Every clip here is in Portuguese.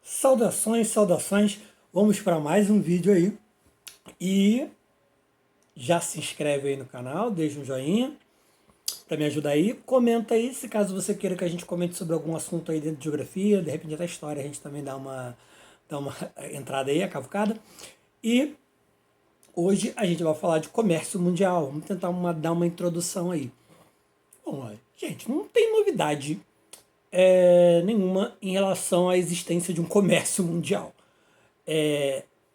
Saudações, saudações. Vamos para mais um vídeo aí. E já se inscreve aí no canal, deixa um joinha para me ajudar aí. Comenta aí se caso você queira que a gente comente sobre algum assunto aí dentro de geografia, de repente até história, a gente também dá uma entrada aí, a cavucada. E hoje a gente vai falar de comércio mundial. Vamos tentar dar uma introdução aí. Bom, olha, gente, não tem novidade nenhuma em relação à existência de um comércio mundial.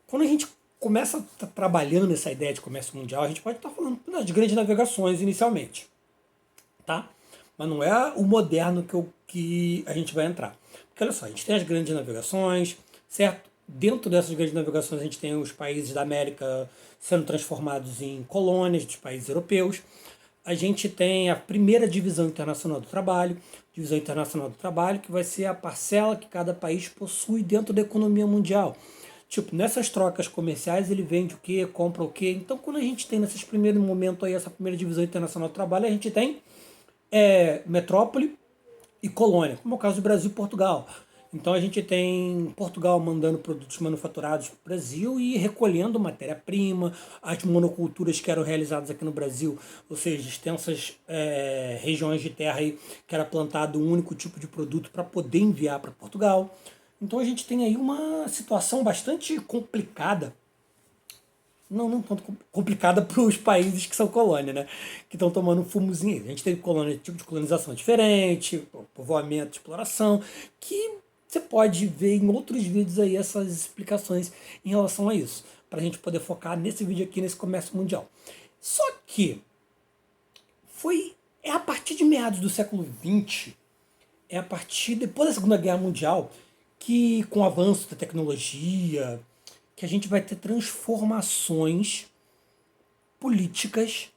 Quando a gente começa trabalhando nessa ideia de comércio mundial, a gente pode estar falando das grandes navegações inicialmente, tá? Mas não é o moderno que a gente vai entrar. Porque olha só, a gente tem as grandes navegações, certo? Dentro dessas grandes navegações a gente tem os países da América sendo transformados em colônias dos países europeus. A gente tem a primeira divisão internacional do trabalho, que vai ser a parcela que cada país possui dentro da economia mundial. Tipo, nessas trocas comerciais ele vende o quê, compra o quê. Então, quando a gente tem nesses primeiros momentos aí, essa primeira divisão internacional do trabalho, a gente tem metrópole e colônia, como é o caso do Brasil e Portugal. Então a gente tem Portugal mandando produtos manufaturados para o Brasil e recolhendo matéria-prima, as monoculturas que eram realizadas aqui no Brasil, ou seja, extensas regiões de terra aí, que era plantado um único tipo de produto para poder enviar para Portugal. Então a gente tem aí uma situação bastante complicada, não tanto complicada para os países que são colônia, né? Que estão tomando um fumozinho. A gente teve colônia, tipo de colonização diferente, povoamento, exploração, que você pode ver em outros vídeos aí essas explicações em relação a isso, para a gente poder focar nesse vídeo aqui, nesse comércio mundial. Só que é a partir de meados do século XX, é a partir depois da Segunda Guerra Mundial, que com o avanço da tecnologia, que a gente vai ter transformações políticas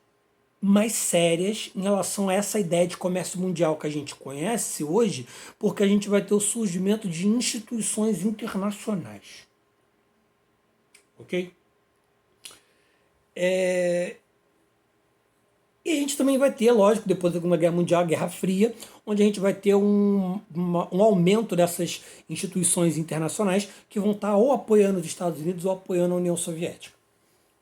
mais sérias em relação a essa ideia de comércio mundial que a gente conhece hoje, porque a gente vai ter o surgimento de instituições internacionais. Ok? E a gente também vai ter, lógico, depois da Segunda Guerra Mundial, a Guerra Fria, onde a gente vai ter um aumento dessas instituições internacionais que vão estar ou apoiando os Estados Unidos ou apoiando a União Soviética.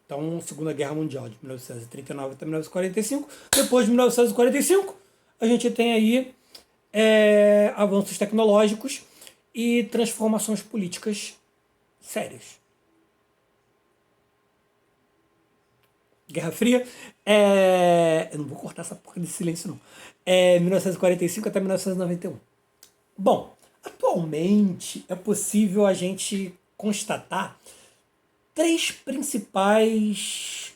Então, Segunda Guerra Mundial, de 1939 até 1945. Depois de 1945, a gente tem aí avanços tecnológicos e transformações políticas sérias. Guerra Fria, eu não vou cortar essa porra de silêncio, não. 1945 até 1991. Bom, atualmente é possível a gente constatar três principais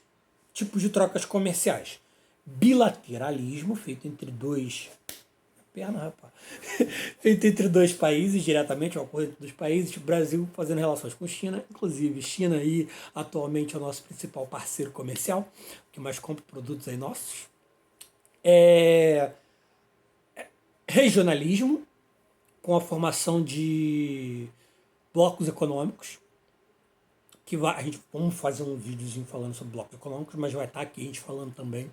tipos de trocas comerciais. Bilateralismo, feito entre dois. Perna, rapaz. Feito entre dois países, diretamente, um acordo entre dois países. O Brasil fazendo relações com China, inclusive China aí atualmente é o nosso principal parceiro comercial, que mais compra produtos aí nossos. Regionalismo, com a formação de blocos econômicos, a gente vamos fazer um videozinho falando sobre blocos econômicos, mas vai estar aqui a gente falando também,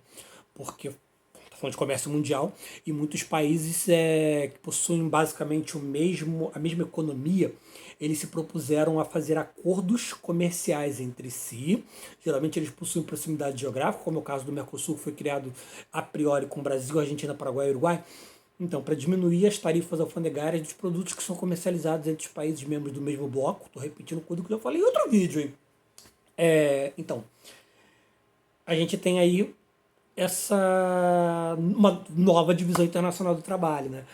porque está falando de comércio mundial e muitos países que possuem basicamente a mesma economia, eles se propuseram a fazer acordos comerciais entre si. Geralmente eles possuem proximidade geográfica, como é o caso do Mercosul, que foi criado a priori com Brasil, Argentina, Paraguai e Uruguai. Então, para diminuir as tarifas alfandegárias dos produtos que são comercializados entre os países membros do mesmo bloco, estou repetindo tudo que eu falei em outro vídeo, hein? Então, a gente tem aí uma nova divisão internacional do trabalho, né?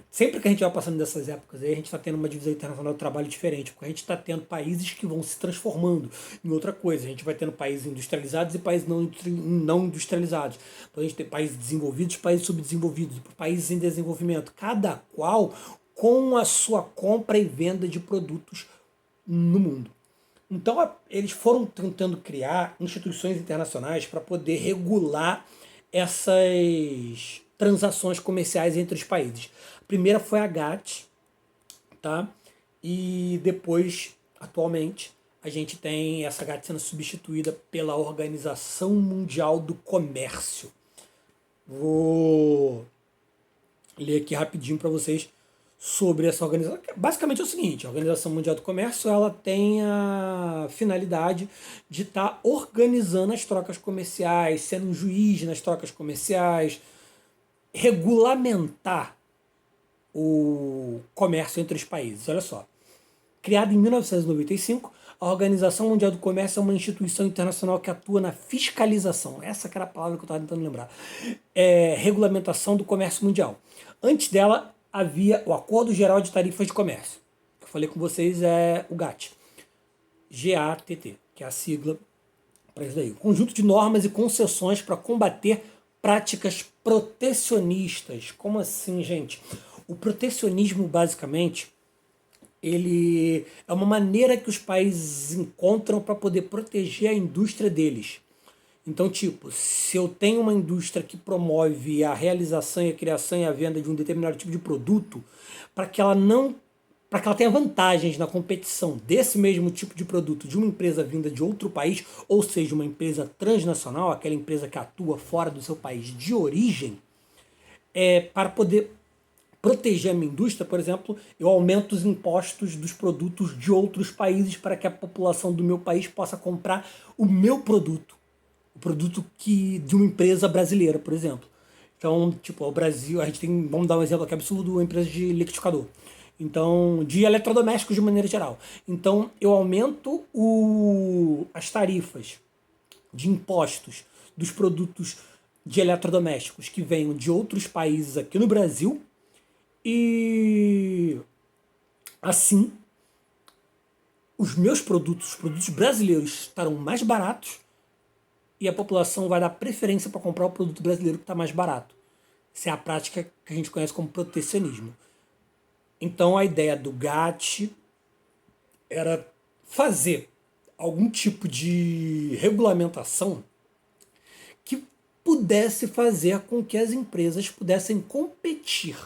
Sempre que a gente vai passando dessas épocas aí, a gente está tendo uma divisão internacional do trabalho diferente, porque a gente está tendo países que vão se transformando em outra coisa. A gente vai tendo países industrializados e países não industrializados. Então a gente tem países desenvolvidos, países subdesenvolvidos, países em desenvolvimento, cada qual com a sua compra e venda de produtos no mundo. Então eles foram tentando criar instituições internacionais para poder regular essas transações comerciais entre os países. A primeira foi a GATT, tá? E depois, atualmente, a gente tem essa GATT sendo substituída pela Organização Mundial do Comércio. Vou ler aqui rapidinho para vocês sobre essa organização. Basicamente é o seguinte, a Organização Mundial do Comércio ela tem a finalidade de estar organizando as trocas comerciais, sendo um juiz nas trocas comerciais, regulamentar o comércio entre os países. Olha só, criada em 1995, a Organização Mundial do Comércio é uma instituição internacional que atua na fiscalização, essa que era a palavra que eu estava tentando lembrar, regulamentação do comércio mundial. Antes dela, havia o Acordo Geral de Tarifas de Comércio, que eu falei com vocês, é o GATT, G-A-T-T, que é a sigla para isso daí. Um conjunto de normas e concessões para combater práticas protecionistas. Como assim, gente? O protecionismo, basicamente, ele é uma maneira que os países encontram para poder proteger a indústria deles. Então, tipo, se eu tenho uma indústria que promove a realização e a criação e a venda de um determinado tipo de produto, para que ela não, para que ela tenha vantagens na competição desse mesmo tipo de produto de uma empresa vinda de outro país, ou seja, uma empresa transnacional, aquela empresa que atua fora do seu país de origem, para poder proteger a minha indústria, por exemplo, eu aumento os impostos dos produtos de outros países para que a população do meu país possa comprar o meu produto. O produto de uma empresa brasileira, por exemplo. Então, tipo, o Brasil, a gente tem, vamos dar um exemplo aqui absurdo, uma empresa de liquidificador. Então, de eletrodomésticos de maneira geral. Então, eu aumento as tarifas de impostos dos produtos de eletrodomésticos que venham de outros países aqui no Brasil e assim os meus produtos, os produtos brasileiros estarão mais baratos e a população vai dar preferência para comprar o produto brasileiro que está mais barato. Essa é a prática que a gente conhece como protecionismo. Então a ideia do GATT era fazer algum tipo de regulamentação que pudesse fazer com que as empresas pudessem competir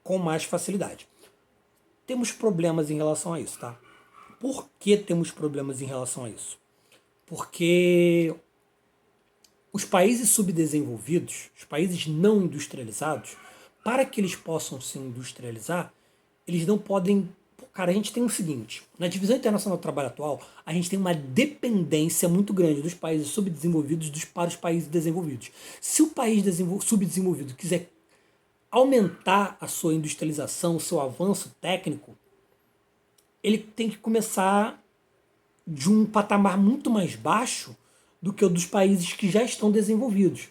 com mais facilidade. Temos problemas em relação a isso, tá? Por que temos problemas em relação a isso? Porque os países subdesenvolvidos, os países não industrializados, para que eles possam se industrializar, eles não podem. Cara, a gente tem o seguinte: na divisão internacional do trabalho atual, a gente tem uma dependência muito grande dos países subdesenvolvidos para os países desenvolvidos. Se o país subdesenvolvido quiser aumentar a sua industrialização, o seu avanço técnico, ele tem que começar de um patamar muito mais baixo do que o dos países que já estão desenvolvidos.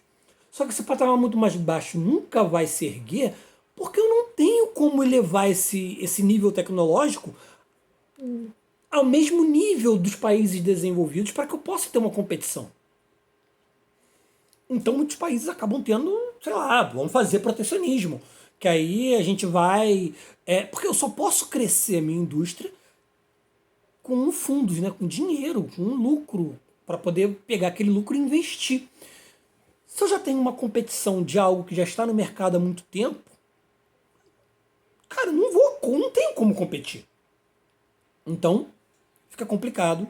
Só que esse patamar muito mais baixo nunca vai se erguer porque eu não tenho como elevar esse nível tecnológico ao mesmo nível dos países desenvolvidos para que eu possa ter uma competição. Então muitos países acabam tendo, sei lá, vamos fazer protecionismo. Que aí a gente vai... porque eu só posso crescer a minha indústria com fundos, né, com dinheiro, com lucro, para poder pegar aquele lucro e investir. Se eu já tenho uma competição de algo que já está no mercado há muito tempo, cara, não tenho como competir. Então, fica complicado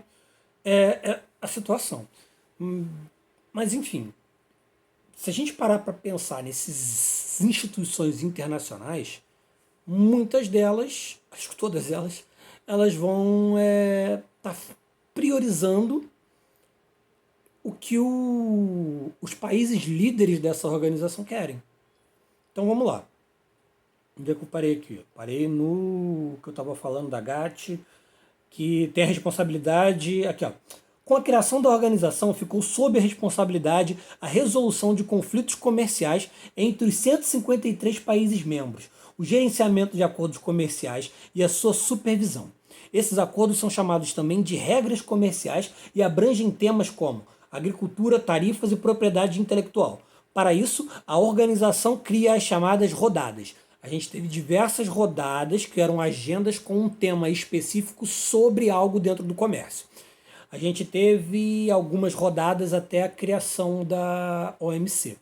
a situação. Mas, enfim, se a gente parar para pensar nessas instituições internacionais, muitas delas, acho que todas elas vão tá priorizando o que os países líderes dessa organização querem. Então vamos lá. Onde é que eu parei aqui? Parei no que eu estava falando da GATT, que tem a responsabilidade... Aqui, ó. Com a criação da organização, ficou sob a responsabilidade a resolução de conflitos comerciais entre os 153 países membros, o gerenciamento de acordos comerciais e a sua supervisão. Esses acordos são chamados também de regras comerciais e abrangem temas como agricultura, tarifas e propriedade intelectual. Para isso, a organização cria as chamadas rodadas. A gente teve diversas rodadas que eram agendas com um tema específico sobre algo dentro do comércio. A gente teve algumas rodadas até a criação da OMC.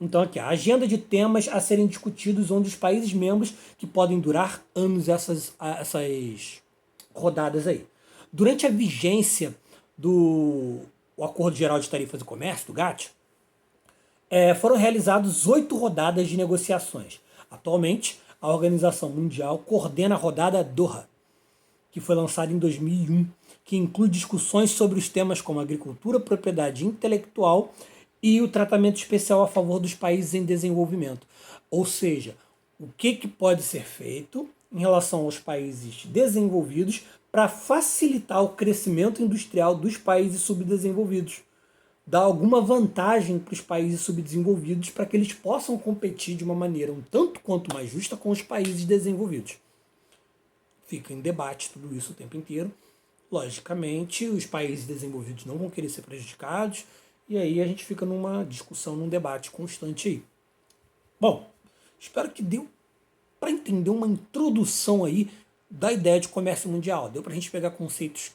Então aqui, a agenda de temas a serem discutidos onde os países membros, que podem durar anos essas rodadas aí. Durante a vigência do Acordo Geral de Tarifas e Comércio, do GATT, foram realizadas 8 rodadas de negociações. Atualmente, a Organização Mundial coordena a rodada Doha, que foi lançada em 2001, que inclui discussões sobre os temas como agricultura, propriedade intelectual e o tratamento especial a favor dos países em desenvolvimento. Ou seja, o que pode ser feito em relação aos países desenvolvidos para facilitar o crescimento industrial dos países subdesenvolvidos. Dar alguma vantagem para os países subdesenvolvidos para que eles possam competir de uma maneira um tanto quanto mais justa com os países desenvolvidos. Fica em debate tudo isso o tempo inteiro. Logicamente, os países desenvolvidos não vão querer ser prejudicados, e aí a gente fica numa discussão, num debate constante aí. Bom, espero que deu para entender uma introdução aí da ideia de comércio mundial. Deu para a gente pegar conceitos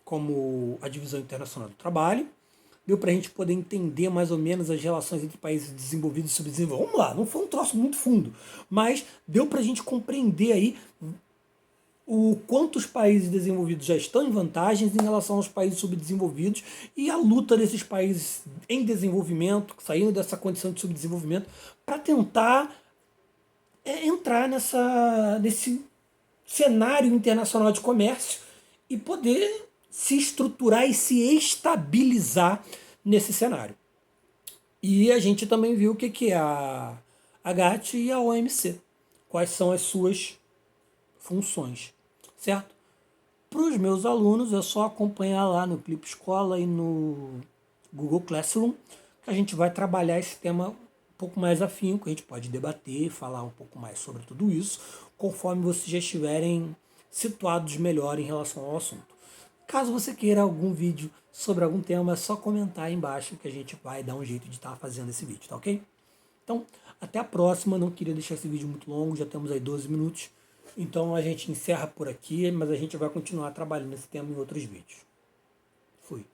como a divisão internacional do trabalho, deu para a gente poder entender mais ou menos as relações entre países desenvolvidos e subdesenvolvidos. Vamos lá, não foi um troço muito fundo, mas deu para a gente compreender aí o quanto os países desenvolvidos já estão em vantagens em relação aos países subdesenvolvidos e a luta desses países em desenvolvimento, saindo dessa condição de subdesenvolvimento, para tentar entrar nesse cenário internacional de comércio e poder se estruturar e se estabilizar nesse cenário. E a gente também viu o que é a GATT e a OMC, quais são as suas funções, certo? Para os meus alunos é só acompanhar lá no Clipe Escola e no Google Classroom, que a gente vai trabalhar esse tema um pouco mais afinco, a gente pode debater, falar um pouco mais sobre tudo isso, conforme vocês já estiverem situados melhor em relação ao assunto. Caso você queira algum vídeo sobre algum tema, é só comentar aí embaixo que a gente vai dar um jeito de estar fazendo esse vídeo, tá ok? Então, até a próxima, não queria deixar esse vídeo muito longo, já temos aí 12 minutos. Então a gente encerra por aqui, mas a gente vai continuar trabalhando esse tema em outros vídeos. Fui.